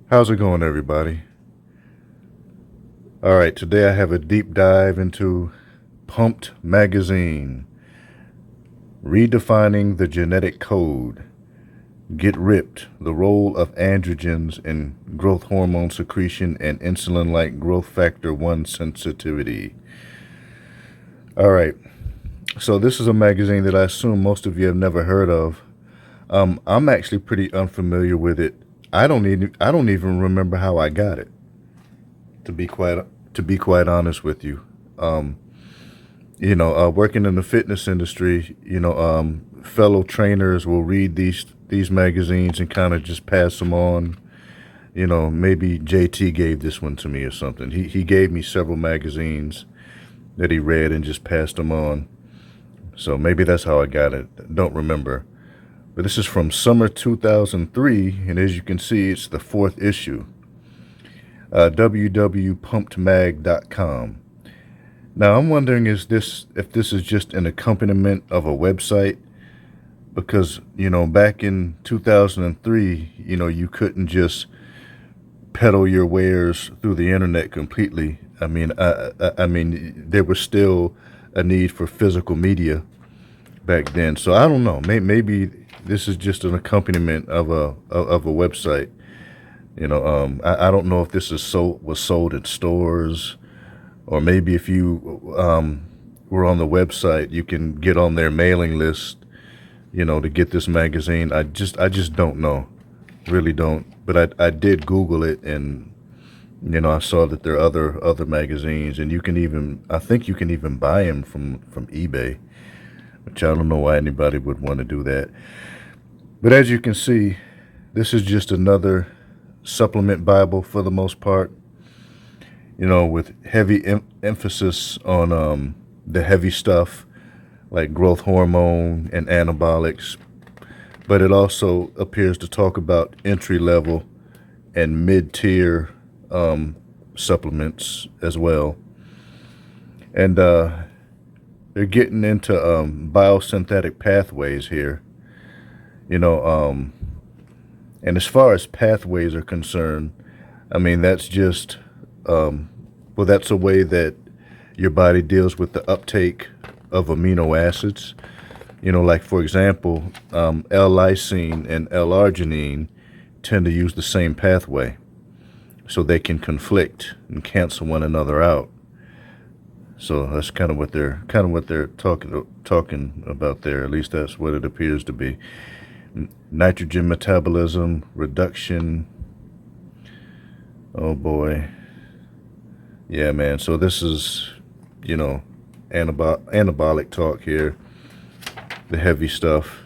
How's it going, everybody? All right, today I have a deep dive into Pumped Magazine, redefining the genetic code. Get ripped, the role of androgens in growth hormone secretion and insulin-like growth factor 1 sensitivity. All right, so this is a magazine that I assume most of you have never heard of. I'm actually pretty unfamiliar with it. I don't even remember how I got it. To be quite honest with you, working in the fitness industry, fellow trainers will read these magazines and kind of just pass them on. Maybe JT gave this one to me or something. He gave me several magazines that he read and just passed them on. So maybe that's how I got it. Don't remember. But this is from summer 2003, and as you can see, it's the fourth issue. www.pumpedmag.com. Now I'm wondering if this is just an accompaniment of a website, because back in 2003 you couldn't just peddle your wares through the internet completely. I mean there was still a need for physical media back then. So I don't know. Maybe this is just an accompaniment of a website. I don't know if this was sold in stores, or maybe if you were on the website, you can get on their mailing list, to get this magazine. I just don't know, really don't. But I did Google it, and I saw that there are other magazines, and I think you can even buy them from eBay, which I don't know why anybody would want to do that. But as you can see, this is just another supplement Bible for the most part, with heavy emphasis on the heavy stuff like growth hormone and anabolics. But it also appears to talk about entry level and mid-tier supplements as well. And they're getting into biosynthetic pathways here, and as far as pathways are concerned, I mean, that's just, that's a way that your body deals with the uptake of amino acids. Like, for example, L-lysine and L-arginine tend to use the same pathway, so they can conflict and cancel one another out. So that's kind of what they're talking about there. At least that's what it appears to be. Nitrogen metabolism reduction. Oh boy. Yeah, man. So this is, anabolic talk here. The heavy stuff.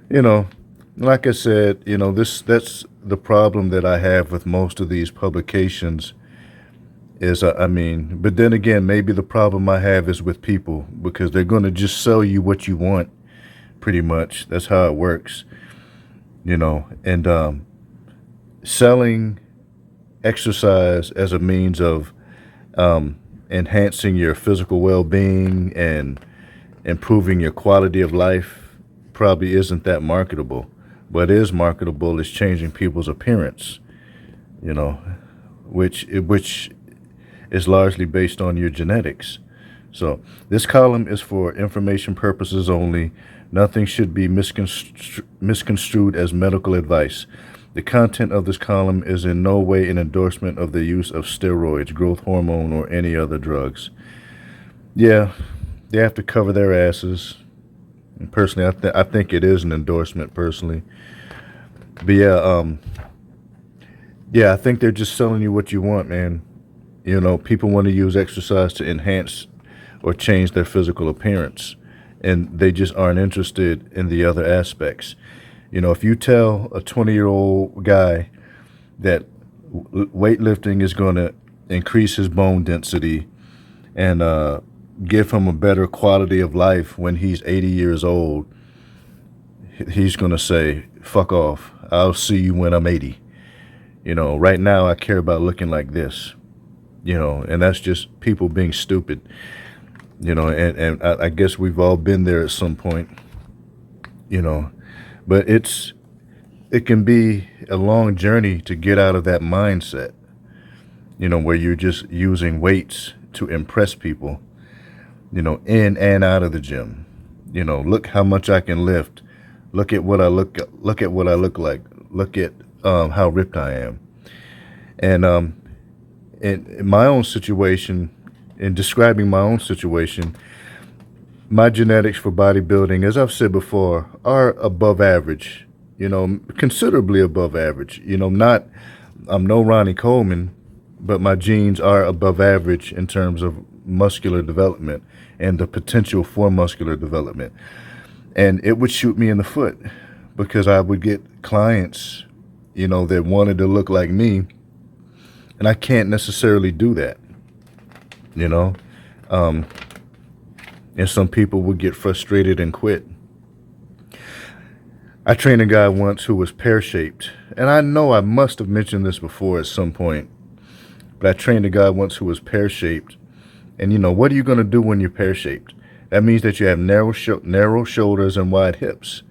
Like I said, that's the problem that I have with most of these publications is, but then again, maybe the problem I have is with people, because they're going to just sell you what you want, pretty much. That's how it works, and selling exercise as a means of enhancing your physical well-being and improving your quality of life probably isn't that marketable. What is marketable is changing people's appearance, which is largely based on your genetics. So this column is for information purposes only. Nothing should be misconstrued as medical advice. The content of this column is in no way an endorsement of the use of steroids, growth hormone, or any other drugs. Yeah, they have to cover their asses. And personally, I think it is an endorsement, personally. But yeah, I think they're just selling you what you want, man. People want to use exercise to enhance or change their physical appearance, and they just aren't interested in the other aspects. If you tell a 20-year-old guy that weightlifting is going to increase his bone density and give him a better quality of life when he's 80 years old, he's going to say, fuck off. I'll see you when I'm 80. Right now I care about looking like this, and that's just people being stupid, and I guess we've all been there at some point, but it can be a long journey to get out of that mindset, where you're just using weights to impress people, in and out of the gym. Look how much I can lift. Look at what I look like. Look at how ripped I am. And in my own situation, in describing my own situation, my genetics for bodybuilding, as I've said before, are above average, considerably above average. I'm no Ronnie Coleman, but my genes are above average in terms of muscular development and the potential for muscular development. And it would shoot me in the foot because I would get clients, that wanted to look like me, and I can't necessarily do that, and some people would get frustrated and quit. I trained a guy once who was pear-shaped, and I know I must have mentioned this before at some point, but I trained a guy once who was pear-shaped, and what are you going to do when you're pear-shaped? That means that you have narrow shoulders and wide hips.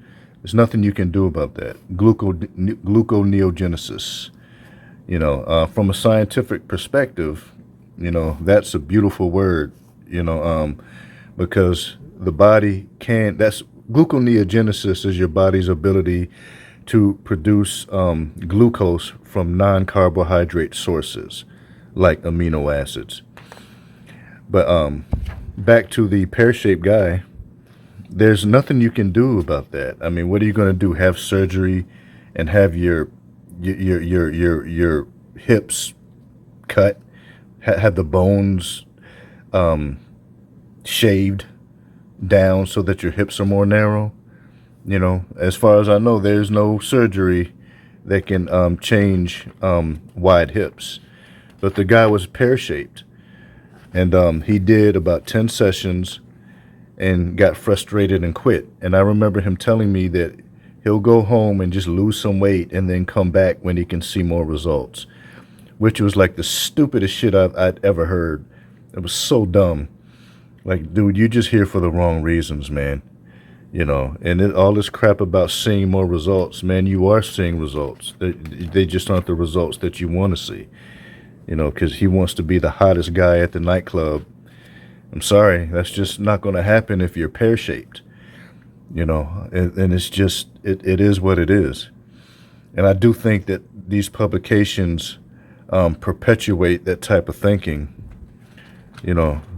There's nothing you can do about that. Gluconeogenesis. From a scientific perspective, that's a beautiful word, because the body that's gluconeogenesis is your body's ability to produce glucose from non-carbohydrate sources like amino acids. But back to the pear-shaped guy, there's nothing you can do about that. I mean, what are you going to do? Have surgery and have your hips cut, have the bones shaved down so that your hips are more narrow? As far as I know, there's no surgery that can change wide hips. But the guy was pear-shaped, and he did about 10 sessions and got frustrated and quit. And I remember him telling me that he'll go home and just lose some weight and then come back when he can see more results, which was like the stupidest shit I'd ever heard. It was so dumb. Like, dude, you're just here for the wrong reasons, man. And all this crap about seeing more results, man, you are seeing results. They just aren't the results that you want to see, because he wants to be the hottest guy at the nightclub. I'm sorry, that's just not going to happen if you're pear-shaped, and it's just, it is what it is. And I do think that these publications perpetuate that type of thinking,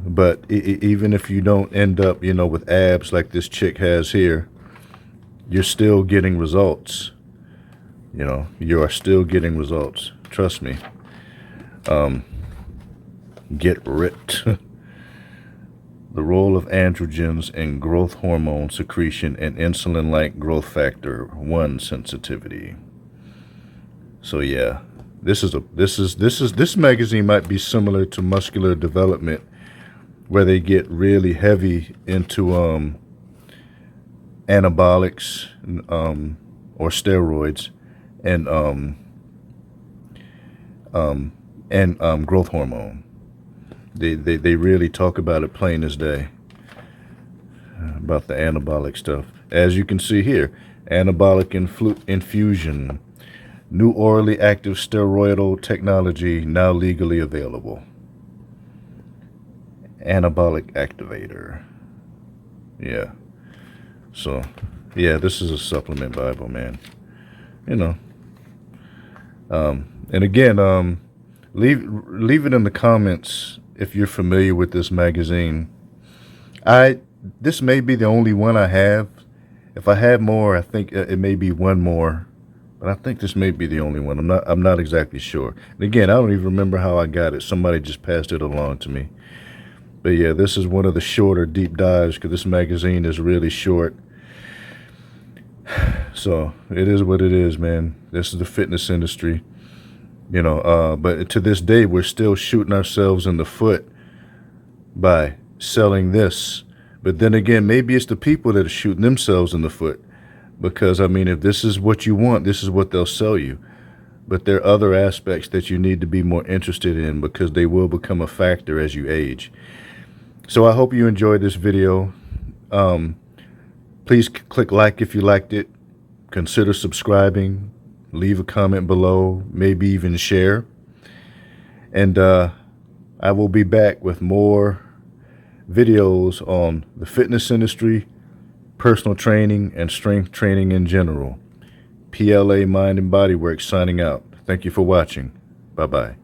but even if you don't end up, with abs like this chick has here, you're still getting results. You are still getting results. Trust me. Get ripped. The role of androgens in growth hormone secretion and insulin-like growth factor 1 sensitivity. So yeah, this magazine might be similar to Muscular Development, where they get really heavy into anabolics or steroids and growth hormone. They really talk about it plain as day, about the anabolic stuff. As you can see here, anabolic infusion, new orally active steroidal technology now legally available. Anabolic activator. Yeah. So, yeah, this is a supplement Bible, man. And again, leave it in the comments if you're familiar with this magazine. This may be the only one I have. If I had more, I think it may be one more, but I think this may be the only one. I'm not exactly sure. And again, I don't even remember how I got it. Somebody just passed it along to me. But yeah, this is one of the shorter deep dives because this magazine is really short. So it is what it is, man. This is the fitness industry. But to this day, we're still shooting ourselves in the foot by selling this. But then again, maybe it's the people that are shooting themselves in the foot, because, I mean, if this is what you want, this is what they'll sell you. But there are other aspects that you need to be more interested in, because they will become a factor as you age. So I hope you enjoyed this video. Please click like if you liked it. Consider subscribing. leave a comment below, maybe even share. And I will be back with more videos on the fitness industry, personal training, and strength training in general. PLA Mind and Body Works signing out. Thank you for watching. Bye-bye.